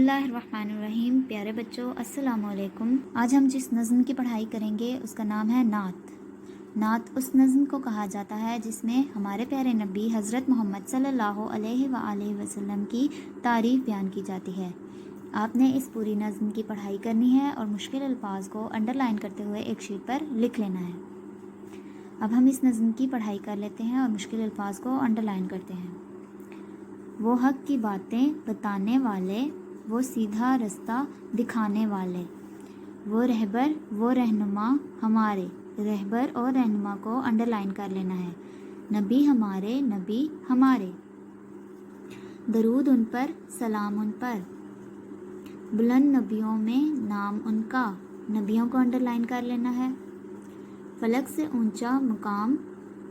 बिस्मिल्लाहिर्रहमानिर्रहीम। प्यारे बच्चों, अस्सलाम वालेकुम। आज हम जिस नज़्म की पढ़ाई करेंगे उसका नाम है नात। नात उस नज़्म को कहा जाता है जिसमें हमारे प्यारे नबी हज़रत मोहम्मद सल्लल्लाहु अलैहि वसल्लम की तारीफ़ बयान की जाती है। आपने इस पूरी नज़्म की पढ़ाई करनी है और मुश्किल अल्फाज को अंडरलाइन करते हुए एक शीट पर लिख लेना है। अब हम इस नज़्म की पढ़ाई कर लेते हैं और मुश्किल अल्फाज को अंडरलाइन करते हैं। वो हक़ की बातें बताने वाले, वो सीधा रास्ता दिखाने वाले, वो रहबर वो रहनुमा हमारे। रहबर और रहनुमा को अंडरलाइन कर लेना है। नबी हमारे, दरूद उन पर, सलाम उन पर, बुलंद नबियों में नाम उनका। नबियों को अंडरलाइन कर लेना है। फलक से ऊंचा मुकाम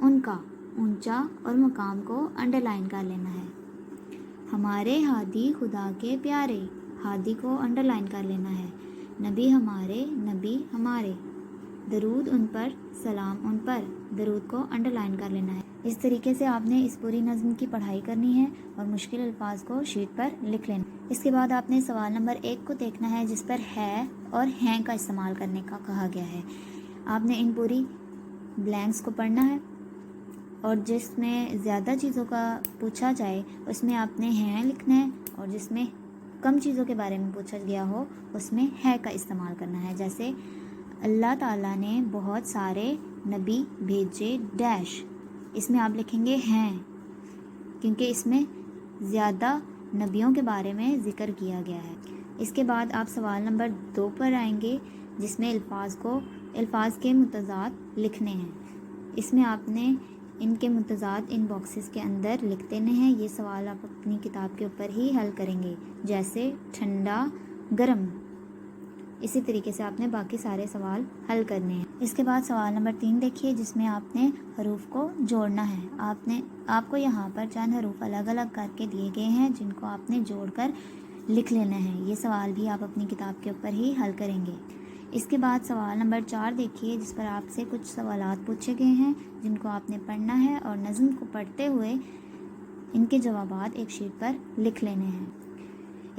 उनका, ऊंचा और मुकाम को अंडरलाइन कर लेना है। हमारे हादी खुदा के प्यारे, हादी को अंडरलाइन कर लेना है। नबी हमारे, दरूद उन पर, सलाम उन पर, दरूद को अंडरलाइन कर लेना है। इस तरीके से आपने इस पूरी नज़्म की पढ़ाई करनी है और मुश्किल अल्फाज को शीट पर लिख लेना। इसके बाद आपने सवाल नंबर 1 को देखना है जिस पर है और हैं का इस्तेमाल करने का कहा गया है। आपने इन पूरी ब्लैंक्स को पढ़ना है और जिसमें ज़्यादा चीज़ों का पूछा जाए उसमें आपने हैं लिखना है और जिसमें कम चीज़ों के बारे में पूछा गया हो उसमें है का इस्तेमाल करना है। जैसे अल्लाह ताला ने बहुत सारे नबी भेजे डैश, इसमें आप लिखेंगे हैं क्योंकि इसमें ज़्यादा नबियों के बारे में ज़िक्र किया गया है। इसके बाद आप सवाल नंबर 2 पर आएंगे जिसमें अल्फाज के मुतज़ाद लिखने हैं। इसमें आपने इनके मुतज़ाद इन बॉक्सेस के अंदर लिख देने हैं। ये सवाल आप अपनी किताब के ऊपर ही हल करेंगे, जैसे ठंडा गर्म। इसी तरीके से आपने बाकी सारे सवाल हल करने हैं। इसके बाद सवाल नंबर 3 देखिए जिसमें आपने हरूफ को जोड़ना है। आपको यहाँ पर चंद हरूफ अलग अलग करके दिए गए हैं जिनको आपने जोड़कर लिख लेना है। ये सवाल भी आप अपनी किताब के ऊपर ही हल करेंगे। इसके बाद सवाल नंबर 4 देखिए जिस पर आपसे कुछ सवालात पूछे गए हैं जिनको आपने पढ़ना है और नज़्म को पढ़ते हुए इनके जवाबात एक शीट पर लिख लेने हैं।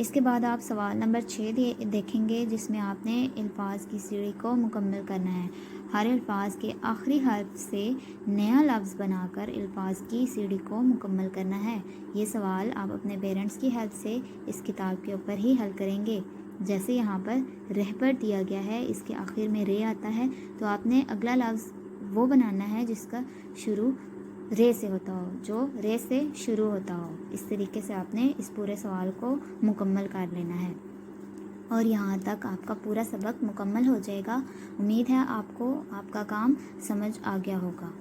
इसके बाद आप सवाल नंबर 6 देखेंगे जिसमें आपने अल्फाज की सीढ़ी को मुकम्मल करना है। हर अल्फाज के आखिरी हर्फ से नया लफ्ज़ बनाकर अल्फाज की सीढ़ी को मुकम्मल करना है। ये सवाल आप अपने पेरेंट्स की हेल्प से इस किताब के ऊपर ही हल करेंगे। जैसे यहाँ पर रहबर दिया गया है, इसके आखिर में रे आता है, तो आपने अगला लफ्ज़ वो बनाना है जिसका शुरू रे से होता हो, जो रे से शुरू होता हो। इस तरीके से आपने इस पूरे सवाल को मुकम्मल कर लेना है और यहाँ तक आपका पूरा सबक मुकम्मल हो जाएगा। उम्मीद है आपको आपका काम समझ आ गया होगा।